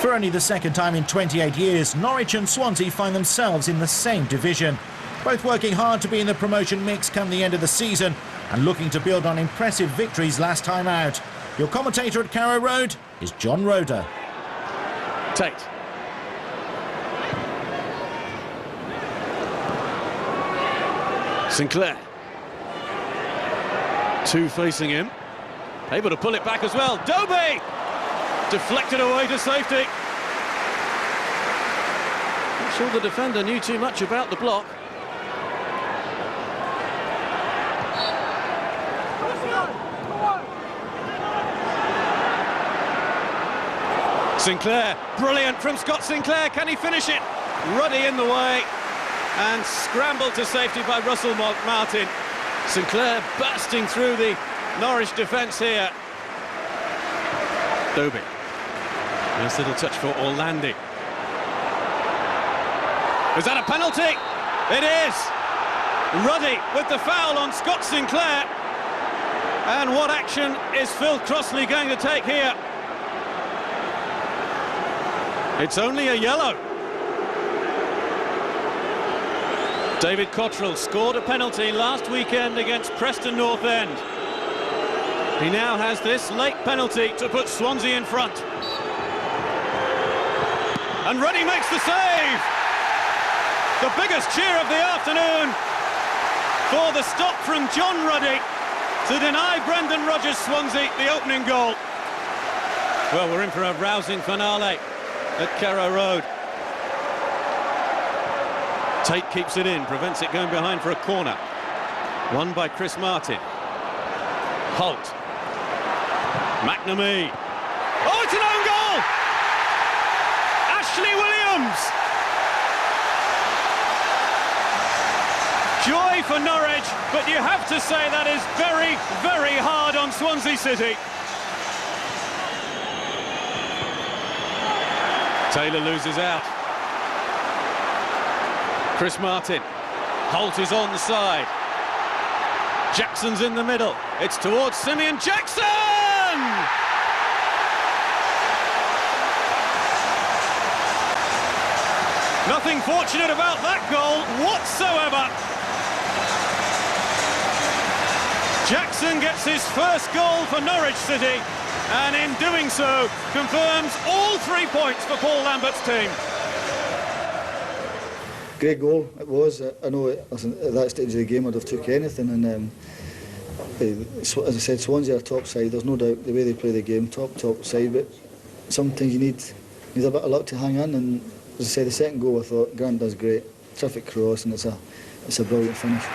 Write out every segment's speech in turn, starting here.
For only the second time in 28 years, Norwich and Swansea find themselves in the same division. Both working hard to be in the promotion mix come the end of the season and looking to build on impressive victories last time out. Your commentator at Carrow Road is John Roeder. Tate. Sinclair. Two facing him. Able to pull it back as well. Dobie! Deflected away to safety. Not sure the defender knew too much about the block. Sinclair, brilliant from Scott Sinclair. Can he finish it? Ruddy in the way and scrambled to safety by Russell Martin. Sinclair bursting through the Norwich defence here. Dobie. Nice little touch for Orlandi. Is that a penalty? It is! Ruddy with the foul on Scott Sinclair. And what action is Phil Crossley going to take here? It's only a yellow. David Cottrell scored a penalty last weekend against Preston North End. He now has this late penalty to put Swansea in front. And Ruddy makes the save! The biggest cheer of the afternoon for the stop from John Ruddy to deny Brendan Rodgers' Swansea the opening goal. Well, we're in for a rousing finale at Carrow Road. Tate keeps it in, prevents it going behind for a corner. Won by Chris Martin. Holt. McNamee. Oh, it's an own goal! Ashley Williams! Joy for Norwich, but you have to say that is very, very hard on Swansea City. Taylor loses out. Chris Martin. Holt is on the side. Jackson's in the middle. It's towards Simeon Jackson! Nothing fortunate about that goal whatsoever. Jackson gets his first goal for Norwich City, and in doing so, confirms all 3 points for Paul Lambert's team. Great goal, it was. I know at that stage of the game I'd have took anything, and as I said, Swansea are top side. There's no doubt the way they play the game, top side, but sometimes you need a bit of luck to hang on, and as I said, the second goal I thought Grant does great. Terrific cross, and it's a brilliant finish.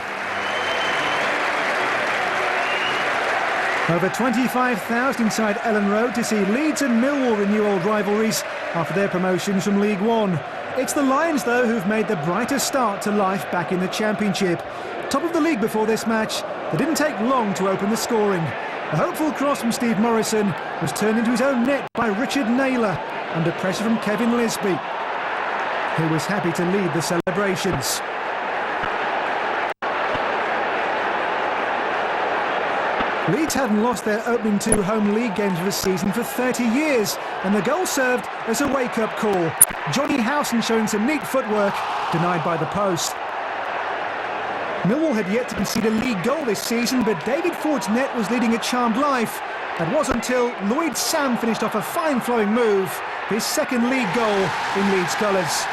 Over 25,000 inside Ellen Road to see Leeds and Millwall renew old rivalries after their promotions from League One. It's the Lions, though, who've made the brightest start to life back in the Championship. Top of the league before this match, it didn't take long to open the scoring. A hopeful cross from Steve Morrison was turned into his own net by Richard Naylor under pressure from Kevin Lisby, who was happy to lead the celebrations. Leeds hadn't lost their opening 2 home league games of the season for 30 years, and the goal served as a wake-up call. Johnny Howson showing some neat footwork, denied by the post. Millwall had yet to concede a league goal this season, but David Ford's net was leading a charmed life. That was until Lloyd Sam finished off a fine flowing move, his second league goal in Leeds colours.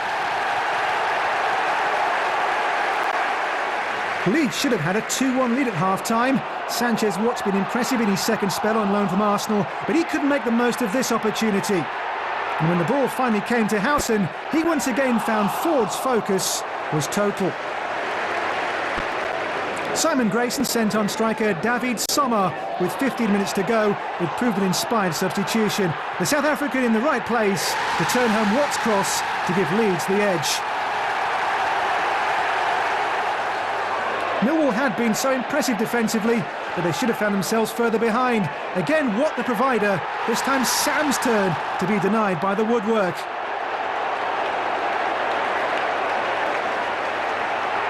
Leeds should have had a 2-1 lead at half-time. Sanchez Watt's been impressive in his second spell on loan from Arsenal, but he couldn't make the most of this opportunity. And when the ball finally came to Howson, he once again found Ford's focus was total. Simon Grayson sent on striker David Sommer with 15 minutes to go. It proved an inspired substitution. The South African in the right place to turn home Watt's cross to give Leeds the edge. Millwall had been so impressive defensively, but they should have found themselves further behind. Again, Watt the provider, this time Sam's turn to be denied by the woodwork.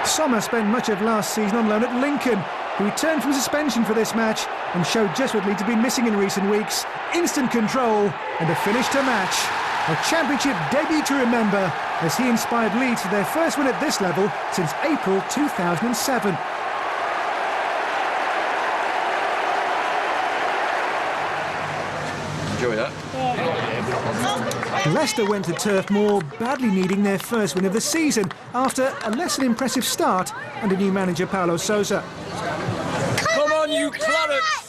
Sommer spent much of last season on loan at Lincoln. He returned from suspension for this match and showed just what Leeds have been missing in recent weeks: instant control and a finish to match. A championship debut to remember as he inspired Leeds to their first win at this level since April 2007. Enjoy that. Leicester went to Turf Moor, badly needing their first win of the season after a less than impressive start under new manager Paulo Sousa. Come on, you Clarets!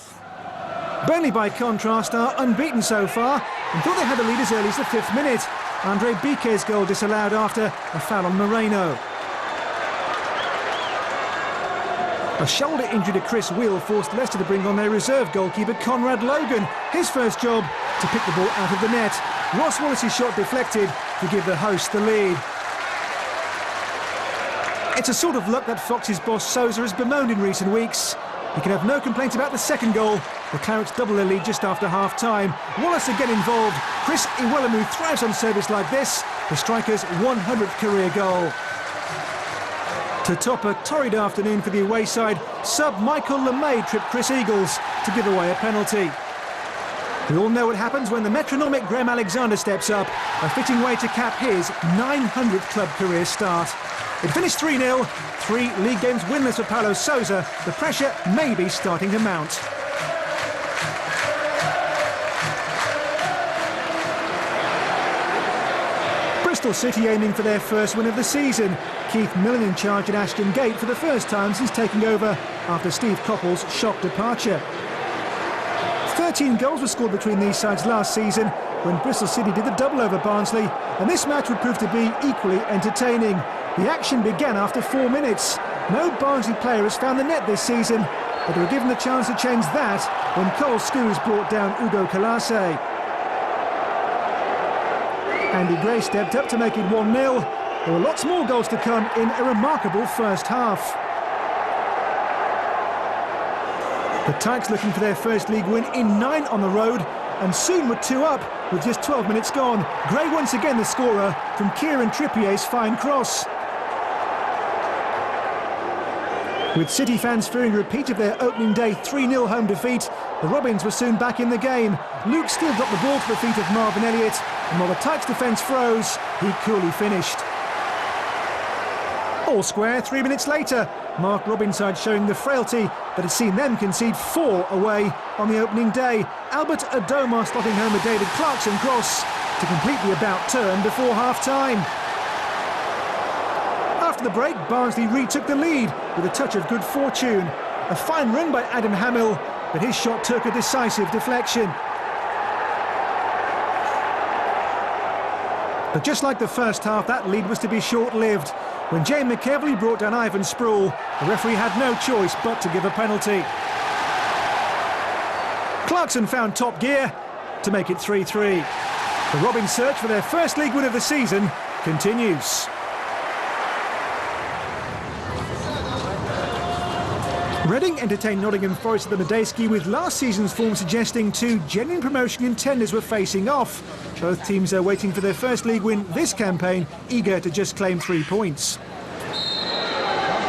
Burnley, by contrast, are unbeaten so far and thought they had the lead as early as the 5th minute. Andre Biquet's goal disallowed after a foul on Moreno. A shoulder injury to Chris Wheel forced Leicester to bring on their reserve goalkeeper Conrad Logan. His first job to pick the ball out of the net. Ross Wallace's shot deflected to give the hosts the lead. It's a sort of luck that Fox's boss Sousa has bemoaned in recent weeks. He can have no complaints about the second goal. The Clarets double their lead just after half-time. Wallace again involved. Chris Iwelumo thrives on service like this. The striker's 100th career goal. To top a torrid afternoon for the away side, sub Michael LeMay tripped Chris Eagles to give away a penalty. We all know what happens when the metronomic Graham Alexander steps up, a fitting way to cap his 900th club career start. It finished 3-0, 3 league games winless for Paulo Sousa. The pressure may be starting to mount. Bristol City aiming for their first win of the season. Keith Millen in charge at Ashton Gate for the first time since taking over after Steve Coppell's shock departure. 13 goals were scored between these sides last season when Bristol City did the double over Barnsley, and this match would prove to be equally entertaining. The action began after 4 minutes. No Barnsley player has found the net this season, but they were given the chance to change that when Cole Scoos brought down Ugo Colase. Andy Gray stepped up to make it 1-0. There were lots more goals to come in a remarkable first half. The Tykes looking for their first league win in 9 on the road, and soon were 2 up with just 12 minutes gone. Gray once again the scorer from Kieran Trippier's fine cross. With City fans fearing a repeat of their opening day 3-0 home defeat, the Robins were soon back in the game. Luke Steele dropped the ball to the feet of Marvin Elliott, and while the Tykes defence froze, he coolly finished. All square 3 minutes later. Mark Robinside showing the frailty that had seen them concede 4 away on the opening day. Albert Adomar slotting home a David Clarkson cross to complete the about turn before half-time. After the break, Barnsley retook the lead with a touch of good fortune. A fine run by Adam Hamill, but his shot took a decisive deflection. But just like the first half, that lead was to be short-lived. When Jay McEvely brought down Ivan Sproul, the referee had no choice but to give a penalty. Clarkson found top gear to make it 3-3. The Robins' search for their first league win of the season continues. Reading entertained Nottingham Forest at the Medeski with last season's form suggesting 2 genuine promotion contenders were facing off. Both teams are waiting for their first league win this campaign, eager to just claim 3 points.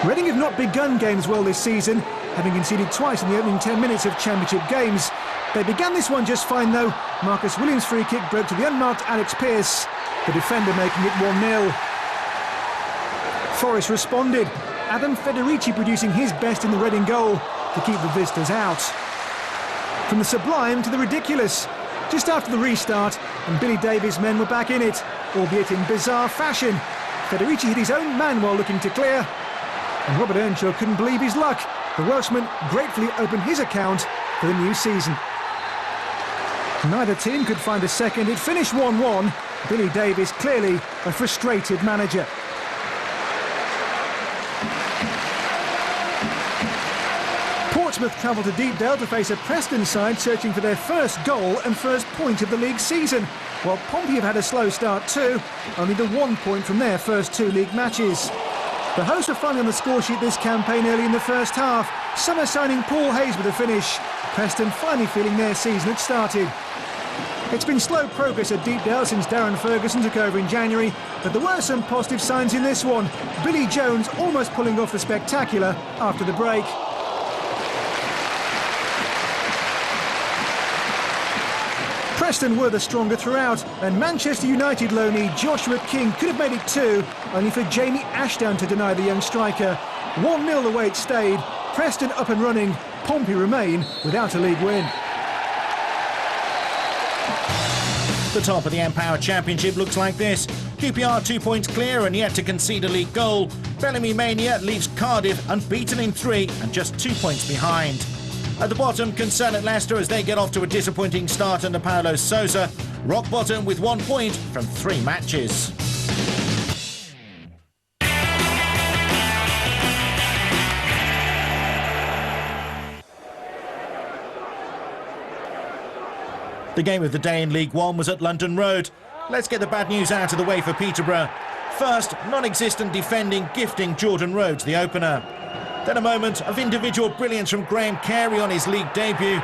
Reading have not begun games well this season, having conceded twice in the opening 10 minutes of championship games. They began this one just fine though. Marcus Williams' free kick broke to the unmarked Alex Pearce, the defender making it 1-0. Forest responded. Adam Federici producing his best in the Reading goal to keep the visitors out. From the sublime to the ridiculous. Just after the restart, and Billy Davies' men were back in it, albeit in bizarre fashion. Federici hit his own man while looking to clear, and Robert Earnshaw couldn't believe his luck. The Welshman gratefully opened his account for the new season. Neither team could find a second. It finished 1-1. Billy Davies clearly a frustrated manager. Portsmouth travelled to Deepdale to face a Preston side searching for their first goal and first point of the league season, while Pompey have had a slow start too, only the 1 point from their first 2 league matches. The hosts were finally on the score sheet this campaign early in the first half, summer signing Paul Hayes with a finish. Preston finally feeling their season had started. It's been slow progress at Deepdale since Darren Ferguson took over in January, but there were some positive signs in this one. Billy Jones almost pulling off the spectacular after the break. Preston were the stronger throughout, and Manchester United loanee Joshua King could have made it 2, only for Jamie Ashdown to deny the young striker. 1-0 the way it stayed. Preston up and running. Pompey remain without a league win. The top of the Empower Championship looks like this. QPR 2 points clear and yet to concede a league goal. Bellamy Mania leaves Cardiff unbeaten in 3 and just 2 points behind. At the bottom, concern at Leicester as they get off to a disappointing start under Paulo Sousa. Rock bottom with 1 point from 3 matches. The game of the day in League One was at London Road. Let's get the bad news out of the way for Peterborough. First, non-existent defending gifting Jordan Rhodes the opener. Then a moment of individual brilliance from Graham Carey on his league debut.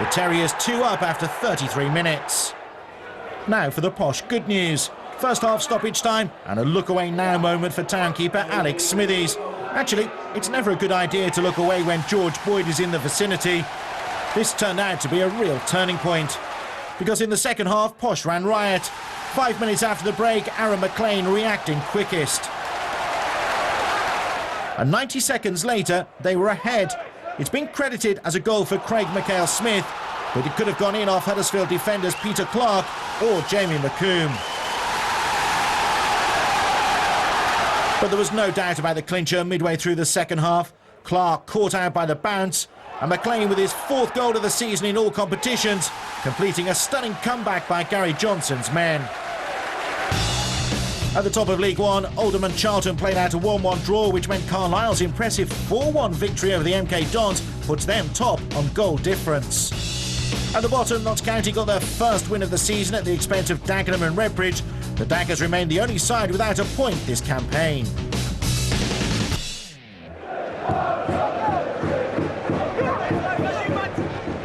The Terriers 2 up after 33 minutes. Now for the posh good news. First half stoppage time and a look away now moment for townkeeper Alex Smithies. Actually, it's never a good idea to look away when George Boyd is in the vicinity. This turned out to be a real turning point, because in the second half, Posh ran riot. 5 minutes after the break, Aaron McLean reacting quickest. And 90 seconds later, they were ahead. It's been credited as a goal for Craig McHale-Smith, but it could have gone in off Huddersfield defenders Peter Clark or Jamie McComb. But there was no doubt about the clincher midway through the second half. Clark caught out by the bounce, and McLean with his 4th goal of the season in all competitions, completing a stunning comeback by Gary Johnson's men. At the top of League One, Oldham and Charlton played out a 1-1 draw, which meant Carlisle's impressive 4-1 victory over the MK Dons puts them top on goal difference. At the bottom, Notts County got their first win of the season at the expense of Dagenham and Redbridge. The Daggers remain the only side without a point this campaign.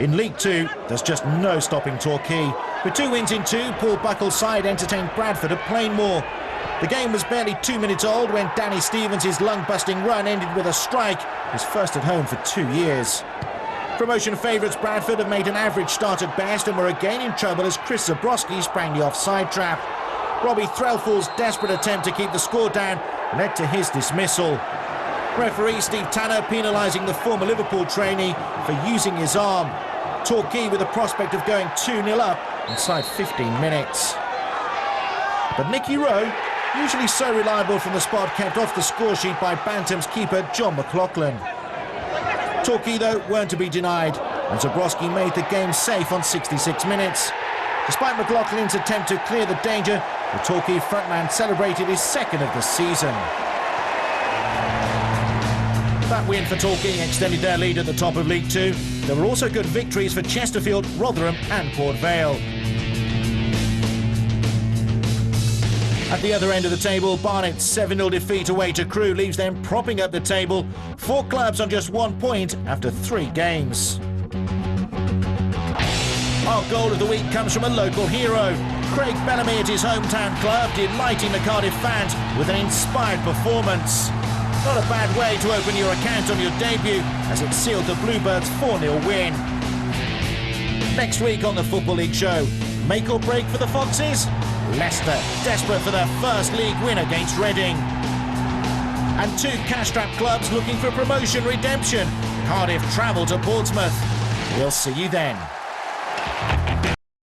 In League Two, there's just no stopping Torquay. With 2 wins in 2, Paul Buckle's side entertained Bradford at Plainmoor. The game was barely 2 minutes old when Danny Stevens' lung-busting run ended with a strike, his first at home for 2 years. Promotion favourites Bradford have made an average start at best and were again in trouble as Chris Zabrowski sprang the offside trap. Robbie Threlfall's desperate attempt to keep the score down led to his dismissal. Referee Steve Tanner penalising the former Liverpool trainee for using his arm. Torquay with the prospect of going 2-0 up inside 15 minutes. But Nicky Rowe, usually so reliable from the spot, kept off the score sheet by Bantam's keeper John McLaughlin. Torquay, though, weren't to be denied, and Zabrowski made the game safe on 66 minutes. Despite McLaughlin's attempt to clear the danger, the Torquay frontman celebrated his 2nd of the season. That win for Torquay extended their lead at the top of League Two. There were also good victories for Chesterfield, Rotherham and Port Vale. At the other end of the table, Barnet's 7-0 defeat away to Crewe leaves them propping up the table. 4 clubs on just 1 point after 3 games. Our goal of the week comes from a local hero. Craig Bellamy at his hometown club, delighting the Cardiff fans with an inspired performance. Not a bad way to open your account on your debut, as it sealed the Bluebirds' 4-0 win. Next week on the Football League show, make or break for the Foxes? Leicester, desperate for their first league win against Reading. And 2 cash-strapped clubs looking for promotion redemption. Cardiff travel to Portsmouth. We'll see you then.